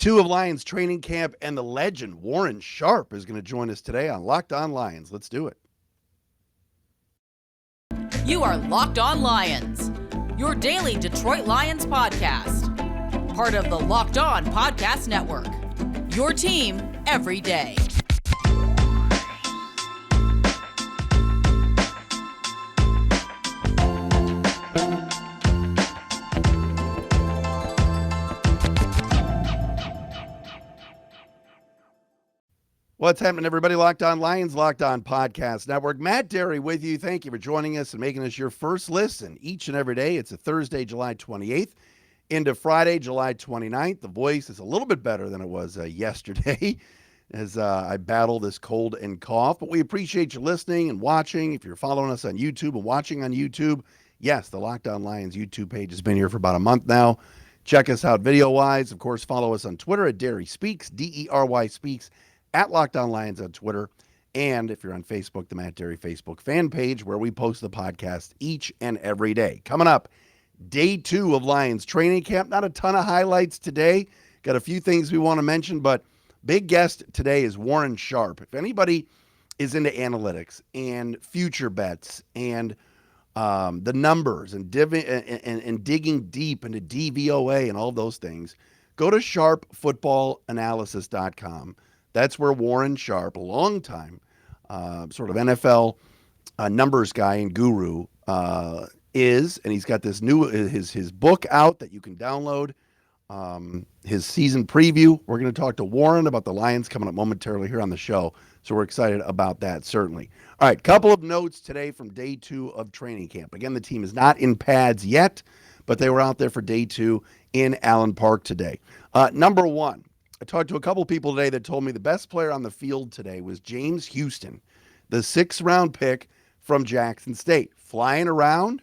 Two of Lions training camp, and the legend Warren Sharp is going to join us today on Locked On Lions. Let's do it. You are Locked On Lions, your daily Detroit Lions podcast. Part of the Locked On Podcast Network, your team every day. What's happening, everybody? Locked On Lions, Locked On Podcast Network. Matt Dery with you. Thank you for joining us and making us your first listen each and every day. It's a Thursday, July 28th into Friday, July 29th. The voice is a little bit better than it was yesterday as I battle this cold and cough. But we appreciate you listening and watching. If you're following us on YouTube and watching on YouTube, yes, the Locked On Lions YouTube page has been here for about a month now. Check us out video-wise. Of course, follow us on Twitter at Dery Speaks, D-E-R-Y Speaks, at Locked On Lions on Twitter, and if you're on Facebook, the Matt Dery Facebook fan page, where we post the podcast each and every day. Coming up, day 2 of Lions training camp. Not a ton of highlights today. Got a few things we want to mention, but big guest today is Warren Sharp. If anybody is into analytics and future bets and the numbers and digging deep into DVOA and all those things, go to sharpfootballanalysis.com. That's where Warren Sharp, a long time sort of NFL numbers guy and guru, is. And he's got this new, his book out that you can download, his season preview. We're going to talk to Warren about the Lions coming up momentarily here on the show. So we're excited about that, certainly. All right, couple of notes today from day 2 of training camp. Again, the team is not in pads yet, but they were out there for day 2 in Allen Park today. Number one, I talked to a couple people today that told me the best player on the field today was James Houston, the 6th-round pick from Jackson State. Flying around,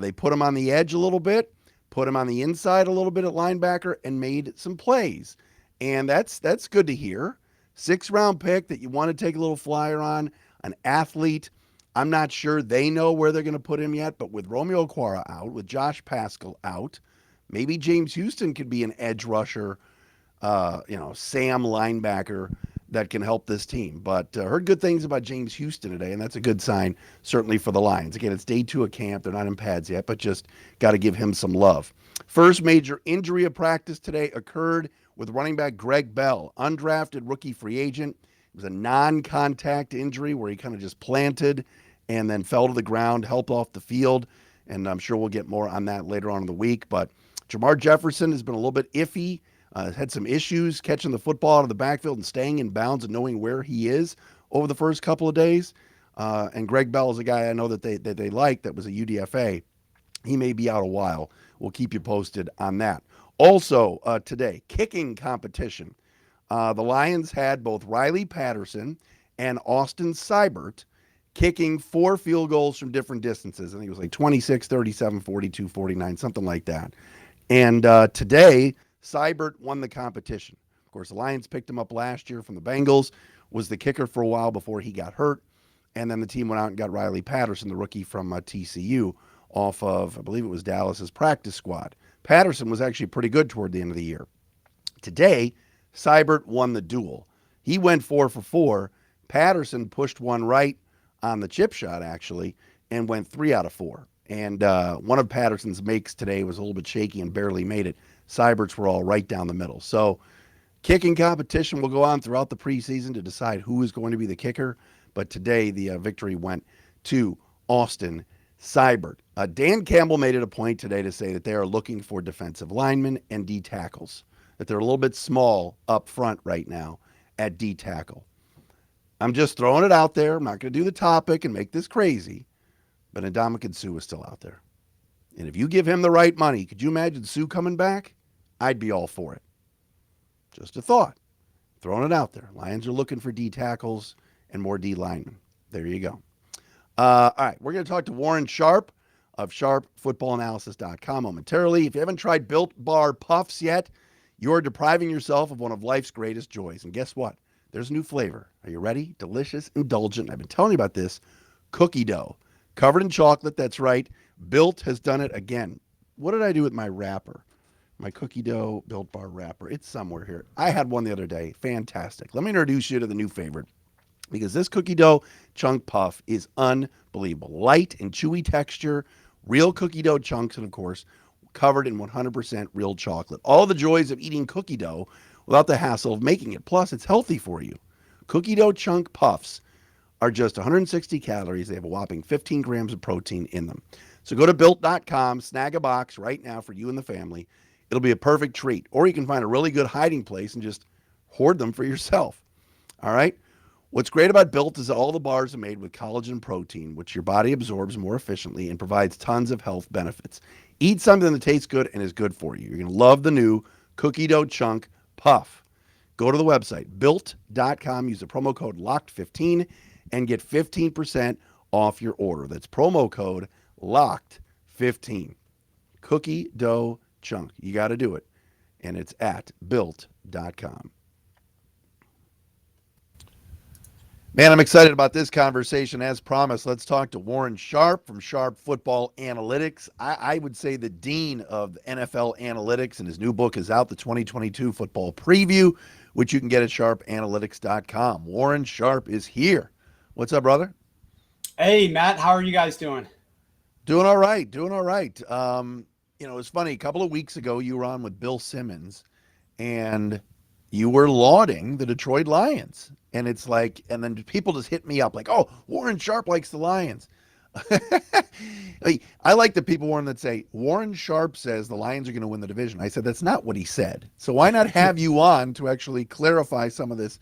they put him on the edge a little bit, put him on the inside a little bit at linebacker, and made some plays. And that's good to hear. 6th-round pick that you want to take a little flyer on, an athlete. I'm not sure they know where they're going to put him yet, but with Romeo Okwara out, with Josh Paschal out, maybe James Houston could be an edge rusher, Sam linebacker that can help this team. But heard good things about James Houston today, and that's a good sign, certainly for the Lions. Again, it's day 2 of camp. They're not in pads yet, but just got to give him some love. First major injury of practice today occurred with running back Greg Bell, undrafted rookie free agent. It was a non-contact injury where he kind of just planted and then fell to the ground, helped off the field, and I'm sure we'll get more on that later on in the week. But Jamar Jefferson has been a little bit iffy. Had some issues catching the football out of the backfield and staying in bounds and knowing where he is over the first couple of days. And Greg Bell is a guy I know that they like that was a UDFA. He may be out a while. We'll keep you posted on that. Also today, kicking competition. The Lions had both Riley Patterson and Austin Seibert kicking 4 field goals from different distances. I think it was like 26, 37, 42, 49, something like that. And today, Seibert won the competition. Of course, the Lions picked him up last year from the Bengals, was the kicker for a while before he got hurt, and then the team went out and got Riley Patterson, the rookie from TCU, off of, I believe it was Dallas's practice squad. Patterson was actually pretty good toward the end of the year. Today, Seibert won the duel. He went 4 for 4. Patterson pushed one right on the chip shot, actually, and went 3 out of 4. And one of Patterson's makes today was a little bit shaky and barely made it. Seibert's were all right down the middle. So kicking competition will go on throughout the preseason to decide who is going to be the kicker. But today the victory went to Austin Seibert. Dan Campbell made it a point today to say that they are looking for defensive linemen and D tackles, that they're a little bit small up front right now at D tackle. I'm just throwing it out there. I'm not going to do the topic and make this crazy, but Ndamukong Suh is still out there. And if you give him the right money, could you imagine Suh coming back? I'd be all for it. Just a thought. Throwing it out there. Lions are looking for D tackles and more D linemen. There you go. All right, we're going to talk to Warren Sharp of sharpfootballanalysis.com momentarily. If you haven't tried Built Bar Puffs yet, you're depriving yourself of one of life's greatest joys. And guess what? There's a new flavor. Are you ready? Delicious, indulgent. I've been telling you about this. Cookie dough. Covered in chocolate, that's right. Built has done it again. What did I do with my wrapper? My cookie dough Built Bar wrapper. It's somewhere here. I had one the other day. Fantastic. Let me introduce you to the new favorite because this cookie dough chunk puff is unbelievable. Light and chewy texture, real cookie dough chunks, and of course, covered in 100% real chocolate. All the joys of eating cookie dough without the hassle of making it. Plus, it's healthy for you. Cookie dough chunk puffs are just 160 calories. They have a whopping 15 grams of protein in them. So go to built.com, snag a box right now for you and the family. It'll be a perfect treat. Or you can find a really good hiding place and just hoard them for yourself. All right? What's great about Built is that all the bars are made with collagen protein, which your body absorbs more efficiently and provides tons of health benefits. Eat something that tastes good and is good for you. You're going to love the new cookie dough chunk puff. Go to the website, built.com, use the promo code LOCKED15 and get 15% off your order. That's promo code LOCKED15. Cookie dough chunk. You got to do it. And it's at built.com. Man, I'm excited about this conversation. As promised, let's talk to Warren Sharp from Sharp Football Analytics. I would say the dean of NFL analytics, and his new book is out, the 2022 Football Preview, which you can get at sharpanalytics.com. Warren Sharp is here. What's up, brother? Hey, Matt. How are you guys doing? Doing all right. Doing all right. It's funny. A couple of weeks ago, you were on with Bill Simmons, and you were lauding the Detroit Lions. And it's like, and then people just hit me up like, oh, Warren Sharp likes the Lions. I like the people, Warren, that say, Warren Sharp says the Lions are going to win the division. I said, that's not what he said. So why not have you on to actually clarify some of this,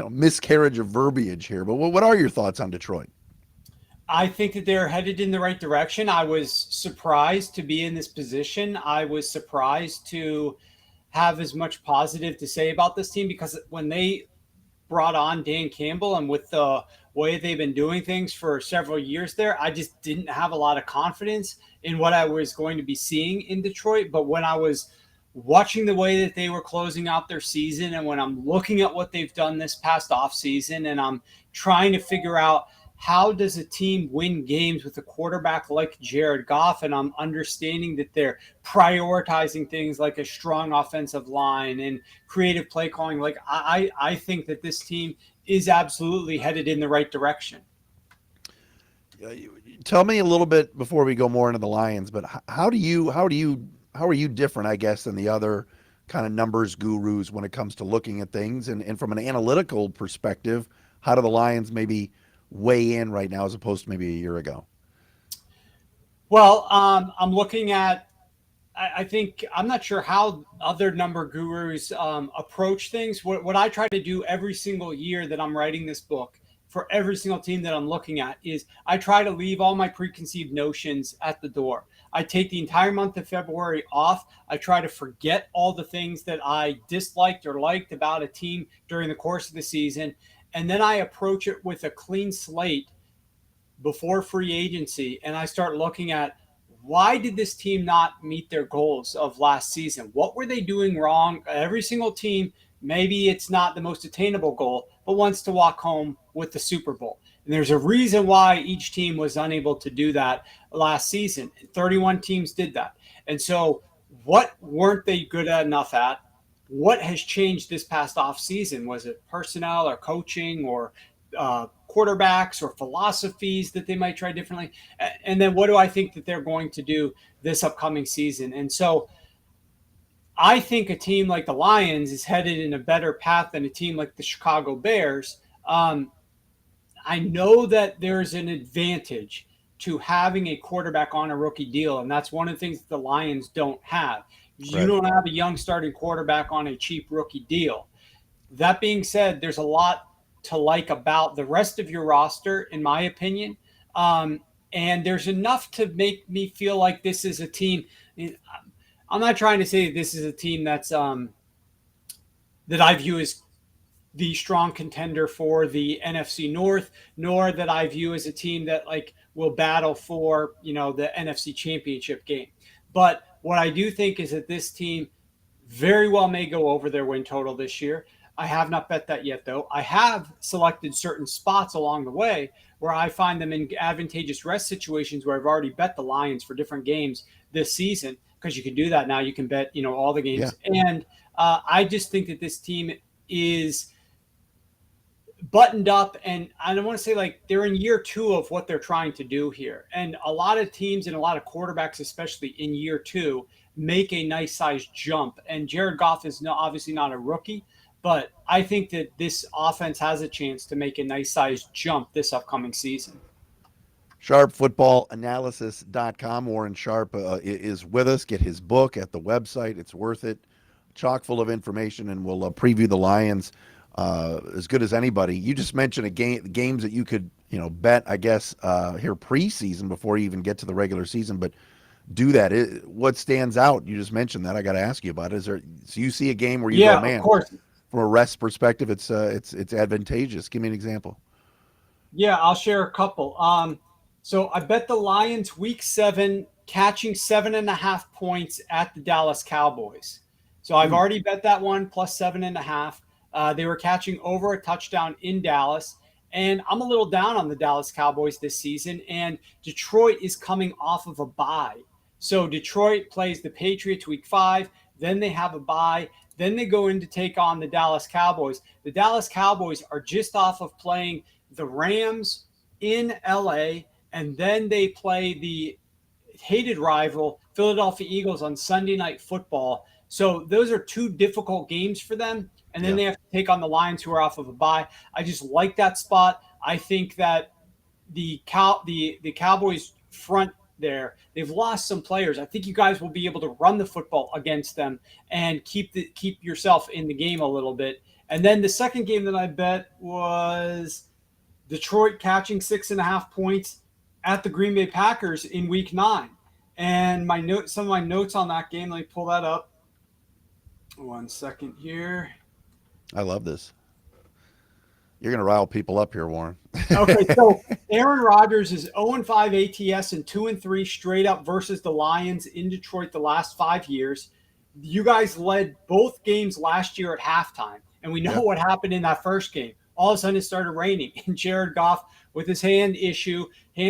miscarriage of verbiage here? But what are your thoughts on Detroit? I think that they're headed in the right direction. I was surprised to be in this position. I was surprised to have as much positive to say about this team because when they brought on Dan Campbell and with the way they've been doing things for several years there, I just didn't have a lot of confidence in what I was going to be seeing in Detroit. But when I was watching the way that they were closing out their season and when I'm looking at what they've done this past offseason and I'm trying to figure out how does a team win games with a quarterback like Jared Goff? And I'm understanding that they're prioritizing things like a strong offensive line and creative play calling. Like I think that this team is absolutely headed in the right direction. Tell me a little bit before we go more into the Lions, but how are you different, I guess, than the other kind of numbers gurus when it comes to looking at things? And from an analytical perspective, how do the Lions maybe weigh in right now as opposed to maybe a year ago? Well, I'm looking at, I think, I'm not sure how other number gurus approach things. What I try to do every single year that I'm writing this book for every single team that I'm looking at is I try to leave all my preconceived notions at the door. I take the entire month of February off. I try to forget all the things that I disliked or liked about a team during the course of the season. And then I approach it with a clean slate before free agency. And I start looking at why did this team not meet their goals of last season? What were they doing wrong? Every single team, maybe it's not the most attainable goal, but wants to walk home with the Super Bowl. And there's a reason why each team was unable to do that last season. 31 teams did that. And so what weren't they good enough at? What has changed this past offseason? Was it personnel or coaching or quarterbacks or philosophies that they might try differently? And then what do I think that they're going to do this upcoming season? And so I think a team like the Lions is headed in a better path than a team like the Chicago Bears. I know that there's an advantage to having a quarterback on a rookie deal, and that's one of the things that the Lions don't have. You don't have a young starting quarterback on a cheap rookie deal. That being said, there's a lot to like about the rest of your roster, in my opinion. And there's enough to make me feel like this is a team. I'm not trying to say this is a team that's that I view as the strong contender for the NFC North, nor that I view as a team that will battle for, the NFC Championship game. But what I do think is that this team very well may go over their win total this year. I have not bet that yet, though. I have selected certain spots along the way where I find them in advantageous rest situations where I've already bet the Lions for different games this season because you can do that now. You can bet, all the games. Yeah. And I just think that this team is buttoned up, and I don't want to say like they're in year 2 of what they're trying to do here. And a lot of teams and a lot of quarterbacks, especially in year 2, make a nice sized jump. And Jared Goff is obviously not a rookie, but I think that this offense has a chance to make a nice sized jump this upcoming season. SharpFootballAnalysis.com. Warren Sharp is with us. Get his book at the website. It's worth it. Chock full of information, and we'll preview the Lions as good as anybody. You just mentioned games that you could bet, I guess, here preseason before you even get to the regular season, but do that. What stands out? You just mentioned that. I got to ask you about it. So you see a game where you go, man, of course. From a rest perspective, it's advantageous. Give me an example. Yeah, I'll share a couple. So I bet the Lions week 7 catching 7.5 points at the Dallas Cowboys. So I've already bet that one plus 7.5. They were catching over a touchdown in Dallas. And I'm a little down on the Dallas Cowboys this season. And Detroit is coming off of a bye. So Detroit plays the Patriots week 5. Then they have a bye. Then they go in to take on the Dallas Cowboys. The Dallas Cowboys are just off of playing the Rams in LA. And then they play the hated rival Philadelphia Eagles on Sunday Night Football. So those are 2 difficult games for them. And then they have to take on the Lions, who are off of a bye. I just like that spot. I think that the Cowboys front there, they've lost some players. I think you guys will be able to run the football against them and keep yourself in the game a little bit. And then the second game that I bet was Detroit catching 6.5 points at the Green Bay Packers in week 9. And some of my notes on that game, let me pull that up. 1 second here. I love this. You're going to rile people up here, Warren. Okay, so Aaron Rodgers is 0-5 ATS and 2-3 straight up versus the Lions in Detroit the last 5 years. You guys led both games last year at halftime, and we know what happened in that first game. All of a sudden it started raining, and Jared Goff with his hand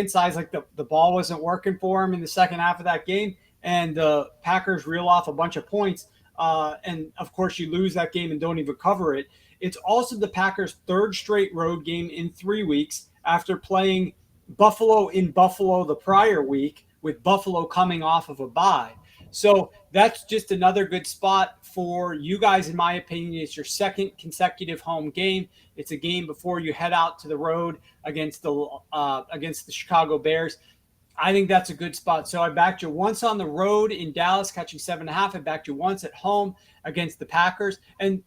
size, like the ball wasn't working for him in the second half of that game, and the Packers reel off a bunch of points. And of course you lose that game and don't even cover it. It's also the Packers' 3rd straight road game in 3 weeks after playing Buffalo in Buffalo the prior week, with Buffalo coming off of a bye. So that's just another good spot for you guys, in my opinion. It's your 2nd consecutive home game. It's a game before you head out to the road against the Chicago Bears. I think that's a good spot. So I backed you once on the road in Dallas, catching 7.5. I backed you once at home against the Packers. And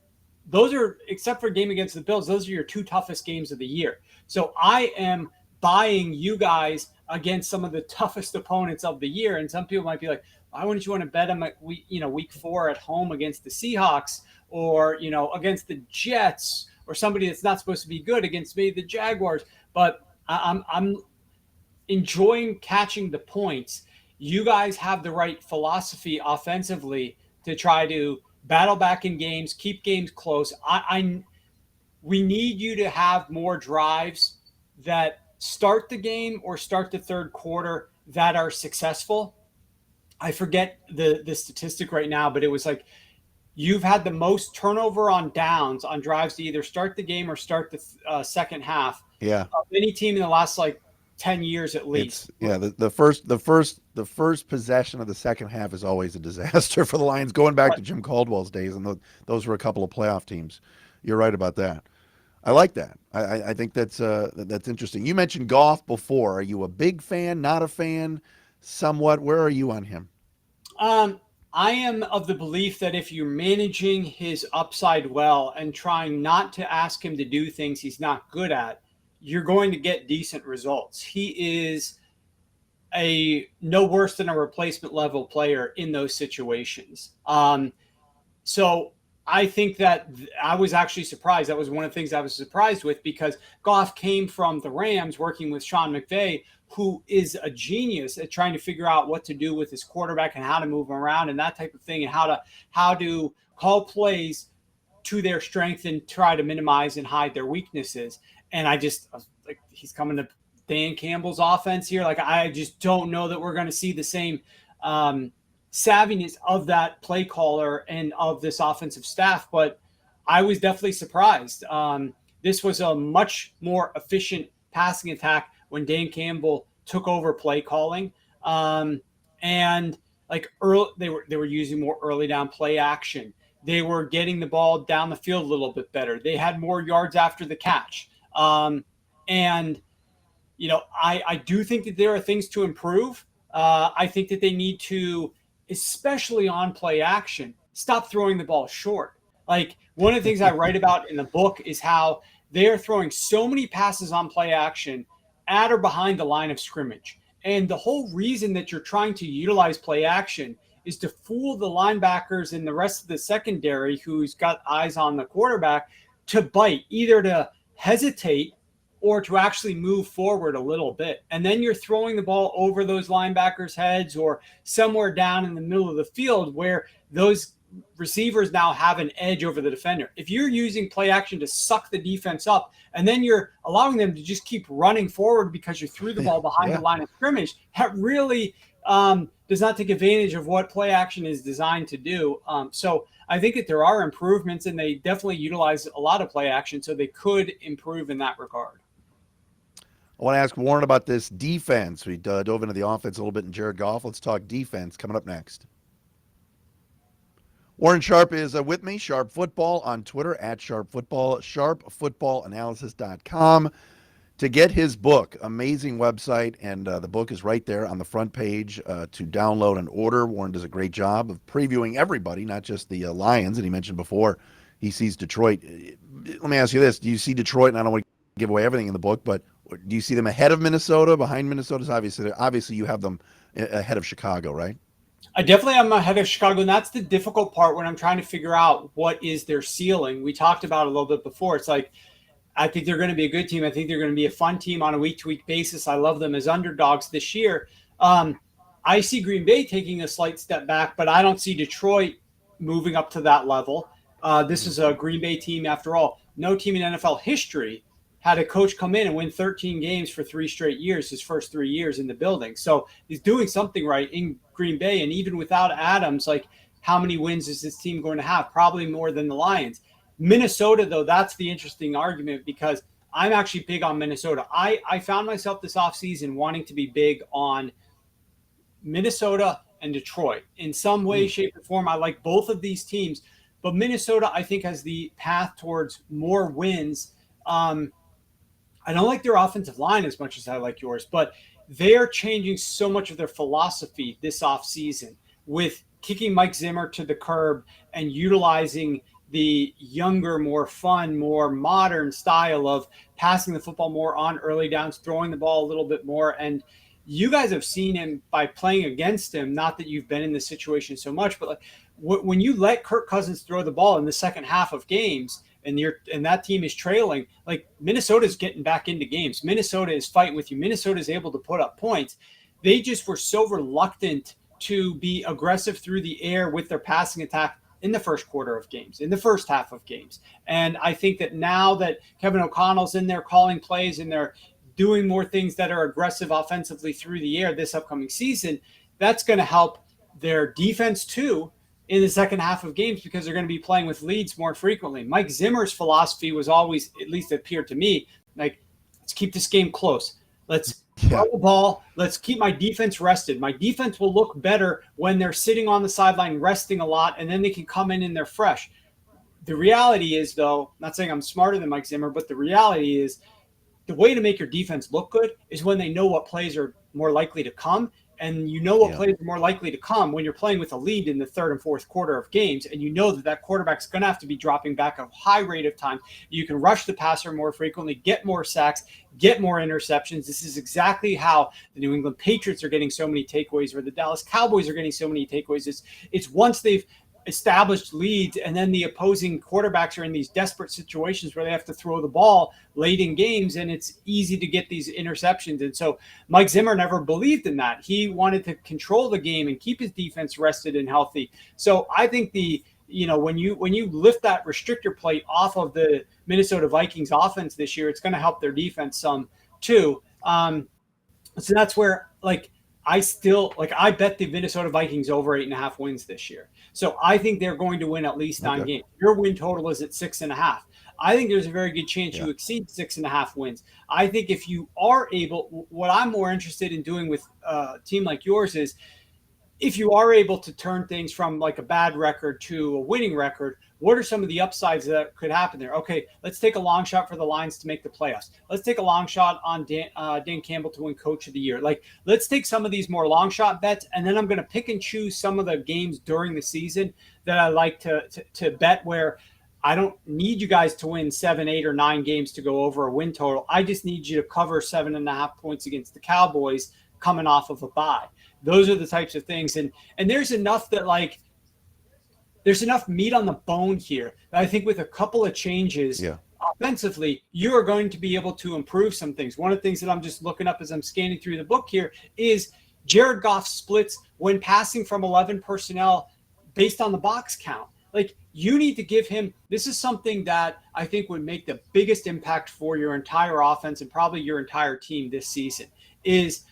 those are, except for a game against the Bills, those are your 2 toughest games of the year. So I am buying you guys against some of the toughest opponents of the year. And some people might be like, why wouldn't you want to bet them at week 4 at home against the Seahawks, or, against the Jets, or somebody that's not supposed to be good against maybe the Jaguars? But I'm enjoying catching the points. You guys have the right philosophy offensively to try to battle back in games, keep games close. We need you to have more drives that start the game or start the third quarter that are successful. I forget the statistic right now, but it was like you've had the most turnover on downs on drives to either start the game or start the second half. Yeah. Of any team in the last 10 years at least. The first possession of the second half is always a disaster for the Lions, going back to Jim Caldwell's days, and those were a couple of playoff teams. You're right about that. I like that. I think that's interesting. You mentioned Goff before. Are you a big fan, not a fan, somewhat? Where are you on him? I am of the belief that if you're managing his upside well and trying not to ask him to do things he's not good at, you're going to get decent results. He is no worse than a replacement level player in those situations. So I think that I was actually surprised. That was one of the things I was surprised with, because Goff came from the Rams working with Sean McVay, who is a genius at trying to figure out what to do with his quarterback and how to move him around and that type of thing, and how to call plays to their strength and try to minimize and hide their weaknesses. And I just he's coming to Dan Campbell's offense here. I just don't know that we're going to see the same savviness of that play caller and of this offensive staff. But I was definitely surprised. This was a much more efficient passing attack when Dan Campbell took over play calling. And like early, they were using more early down play action. They were getting the ball down the field a little bit better. They had more yards after the catch. And I do think that there are things to improve. I think that they need to, especially on play action, stop throwing the ball short. Like one of the things I write about in the book is how they are throwing so many passes on play action at or behind the line of scrimmage. And the whole reason that you're trying to utilize play action is to fool the linebackers and the rest of the secondary who's got eyes on the quarterback to bite, either to hesitate or to actually move forward a little bit. And then you're throwing the ball over those linebackers' heads or somewhere down in the middle of the field where those receivers now have an edge over the defender. If you're using play action to suck the defense up and then you're allowing them to just keep running forward because you threw the ball behind the line of scrimmage, that really does not take advantage of what play action is designed to do. So I think that there are improvements, and they definitely utilize a lot of play action, so they could improve in that regard. I want to ask Warren about this defense. We dove into the offense a little bit in Jared Goff. Let's talk defense coming up next. Warren Sharp is with me, Sharp Football on Twitter, at Sharp Football, sharpfootballanalysis.com. To get his book, amazing website, and the book is right there on the front page to download and order. Warren does a great job of previewing everybody, not just the Lions. And he mentioned before he sees Detroit. Let me ask you this. Do you see Detroit, and I don't want to give away everything in the book, but do you see them ahead of Minnesota, behind Minnesota? Obviously you have them ahead of Chicago, right? I definitely am ahead of Chicago, and that's the difficult part when I'm trying to figure out what is their ceiling. We talked about it a little bit before. It's like, I think they're going to be a good team. I think they're going to be a fun team on a week-to-week basis. I love them as underdogs this year. I see Green Bay taking a slight step back, but I don't see Detroit moving up to that level. This is a Green Bay team, after all. No team in NFL history had a coach come in and win 13 games for 3 straight years, his first 3 years in the building. So he's doing something right in Green Bay. And even without Adams, like, how many wins is this team going to have? Probably more than the Lions. Minnesota, though, that's the interesting argument, because I'm actually big on Minnesota. I found myself this offseason wanting to be big on Minnesota and Detroit. In some way, shape, or form, I like both of these teams. But Minnesota, I think, has the path towards more wins. I don't like their offensive line as much as I like yours, but they're changing so much of their philosophy this offseason with kicking Mike Zimmer to the curb and utilizing the younger, more fun, more modern style of passing the football more on early downs, throwing the ball a little bit more. And you guys have seen him by playing against him. Not that you've been in this situation so much, but like when you let Kirk Cousins throw the ball in the second half of games and that team is trailing, like Minnesota's getting back into games. Minnesota is fighting with you. Minnesota is able to put up points. They just were so reluctant to be aggressive through the air with their passing attack in the first quarter of games, in the first half of games. And I think that now that Kevin O'Connell's in there calling plays and they're doing more things that are aggressive offensively through the air this upcoming season, that's going to help their defense too in the second half of games, because they're going to be playing with leads more frequently. Mike Zimmer's philosophy was always, at least it appeared to me, like, let's keep this game close. Let's throw the ball. Let's keep my defense rested. My defense will look better when they're sitting on the sideline resting a lot, and then they can come in and they're fresh. The reality is, though, not saying I'm smarter than Mike Zimmer, but the reality is the way to make your defense look good is when they know what plays are more likely to come. And you know what plays are more likely to come when you're playing with a lead in the third and fourth quarter of games, and you know that quarterback's going to have to be dropping back a high rate of time. You can rush the passer more frequently, get more sacks, get more interceptions. This is exactly how the New England Patriots are getting so many takeaways, or the Dallas Cowboys are getting so many takeaways. It's once they've established leads and then the opposing quarterbacks are in these desperate situations where they have to throw the ball late in games, and it's easy to get these interceptions. And so Mike Zimmer never believed in that. He wanted to control the game and keep his defense rested and healthy. So I think when you lift that restrictor plate off of the Minnesota Vikings offense this year, it's going to help their defense some too. So that's where, like, I bet the Minnesota Vikings over 8.5 wins this year. So I think they're going to win at least 9 games. Your win total is at 6.5. I think there's a very good chance you exceed 6.5 wins. I think if you are able, what I'm more interested in doing with a team like yours is, if you are able to turn things from like a bad record to a winning record, what are some of the upsides that could happen there? Okay, let's take a long shot for the Lions to make the playoffs. Let's take a long shot on Dan Campbell to win Coach of the Year. Like, let's take some of these more long shot bets, and then I'm going to pick and choose some of the games during the season that I like to bet, where I don't need you guys to win 7, 8, or 9 games to go over a win total. I just need you to cover 7.5 points against the Cowboys coming off of a bye. Those are the types of things. And there's enough that, like, there's enough meat on the bone here that I think with a couple of changes offensively, you are going to be able to improve some things. One of the things that I'm just looking up as I'm scanning through the book here is Jared Goff splits when passing from 11 personnel based on the box count. Like, you need to give him, this is something that I think would make the biggest impact for your entire offense and probably your entire team this season, is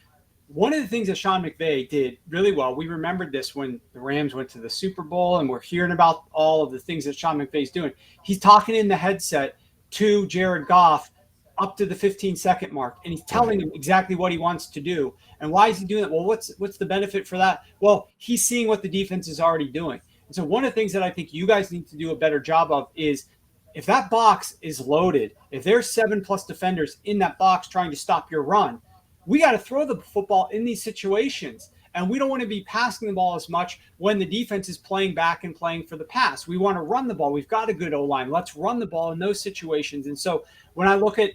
one of the things that Sean McVay did really well. We remembered this when the Rams went to the Super Bowl, and we're hearing about all of the things that Sean McVay's doing. He's talking in the headset to Jared Goff up to the 15-second mark, and he's telling him exactly what he wants to do. And why is he doing that? Well, what's the benefit for that? Well, he's seeing what the defense is already doing. And so one of the things that I think you guys need to do a better job of is, if that box is loaded, if there's 7+ defenders in that box trying to stop your run, we got to throw the football in these situations. And we don't want to be passing the ball as much when the defense is playing back and playing for the pass. We want to run the ball. We've got a good O-line. Let's run the ball in those situations. And so when I look at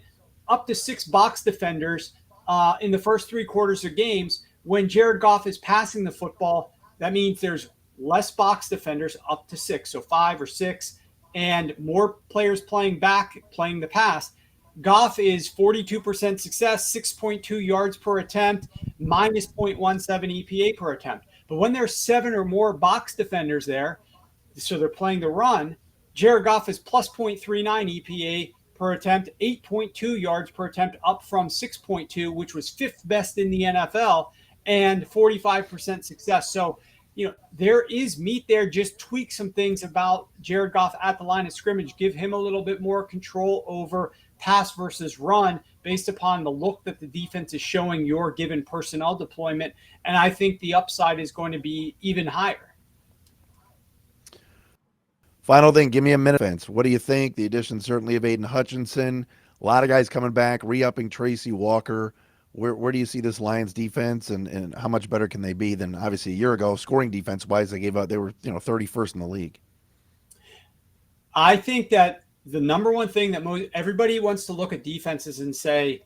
up to 6 box defenders in the first 3 quarters of games, when Jared Goff is passing the football, that means there's less box defenders, up to 6, so 5 or 6, and more players playing back, playing the pass. Goff is 42% success, 6.2 yards per attempt, minus 0.17 EPA per attempt. But when there's 7 or more box defenders there, so they're playing the run, Jared Goff is plus 0.39 EPA per attempt, 8.2 yards per attempt, up from 6.2, which was 5th best in the NFL, and 45% success. So, there is meat there. Just tweak some things about Jared Goff at the line of scrimmage. Give him a little bit more control over pass versus run based upon the look that the defense is showing your given personnel deployment. And I think the upside is going to be even higher. Final thing, give me a minute. Defense. What do you think? The addition certainly of Aiden Hutchinson. A lot of guys coming back, re-upping Tracy Walker. Where do you see this Lions defense, and how much better can they be than obviously a year ago? Scoring defense wise, they were 31st in the league. I think that the number one thing that everybody wants to look at defenses and say,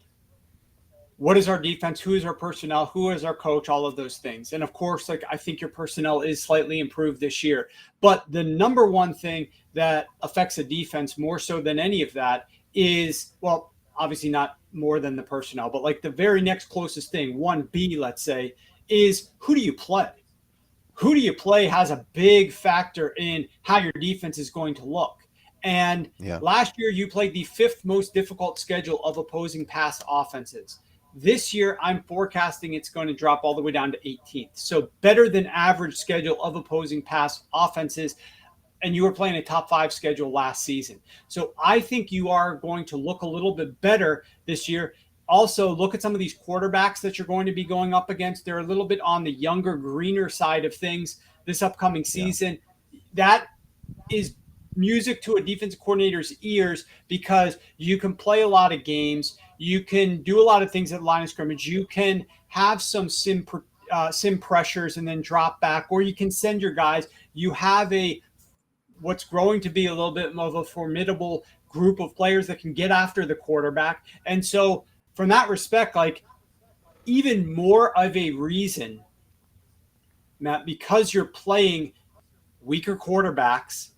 what is our defense? Who is our personnel? Who is our coach? All of those things. And of course, I think your personnel is slightly improved this year. But the number one thing that affects a defense more so than any of that is, well, obviously not more than the personnel, but like the very next closest thing, 1B, let's say, is who do you play? Who do you play has a big factor in how your defense is going to look. And last year you played the 5th most difficult schedule of opposing pass offenses. This year I'm forecasting it's going to drop all the way down to 18th. So better than average schedule of opposing pass offenses. And you were playing a top 5 schedule last season. So I think you are going to look a little bit better this year. Also, look at some of these quarterbacks that you're going to be going up against. They're a little bit on the younger, greener side of things this upcoming season. That is music to a defensive coordinator's ears, because you can play a lot of games. You can do a lot of things at the line of scrimmage. You can have some sim pressures and then drop back, or you can send your guys. You have what's growing to be a little bit of a formidable group of players that can get after the quarterback. And so from that respect, even more of a reason, Matt, because you're playing weaker quarterbacks,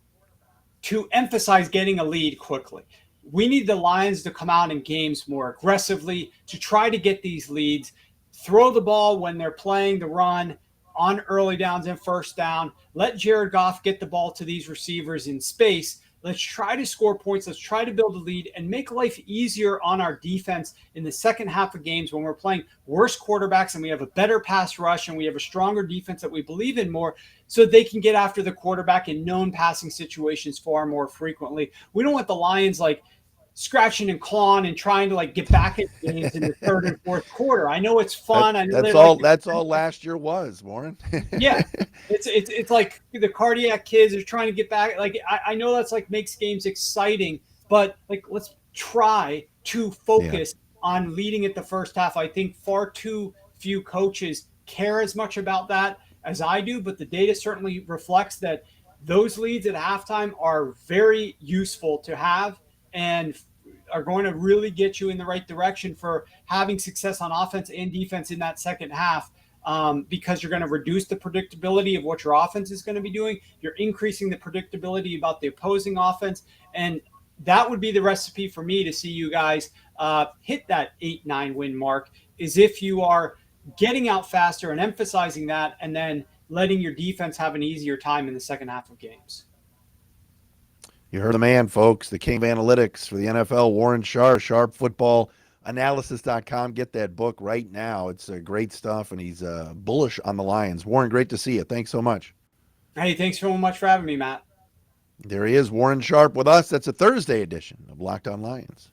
to emphasize getting a lead quickly. We need the Lions to come out in games more aggressively to try to get these leads, throw the ball when they're playing the run, on early downs and first down. Let Jared Goff get the ball to these receivers in space. Let's try to score points. Let's try to build a lead and make life easier on our defense in the second half of games when we're playing worse quarterbacks and we have a better pass rush and we have a stronger defense that we believe in more, so they can get after the quarterback in known passing situations far more frequently. We don't want the Lions like scratching and clawing and trying to like get back at games in the third and fourth quarter. I know it's fun. I know that's all last year was, Warren. Yeah, it's like the cardiac kids are trying to get back. Like I know that's like makes games exciting, but like let's try to focus on leading at the first half. I think far too few coaches care as much about that as I do, but the data certainly reflects that those leads at halftime are very useful to have and are going to really get you in the right direction for having success on offense and defense in that second half, because you're going to reduce the predictability of what your offense is going to be doing. You're increasing the predictability about the opposing offense. And that would be the recipe for me to see you guys hit that 8-9 win mark, is if you are getting out faster and emphasizing that and then letting your defense have an easier time in the second half of games. You heard the man, folks, the king of analytics for the NFL, Warren Sharp, sharpfootballanalysis.com. Get that book right now. It's great stuff, and he's bullish on the Lions. Warren, great to see you. Thanks so much. Hey, thanks so much for having me, Matt. There he is, Warren Sharp with us. That's a Thursday edition of Locked On Lions.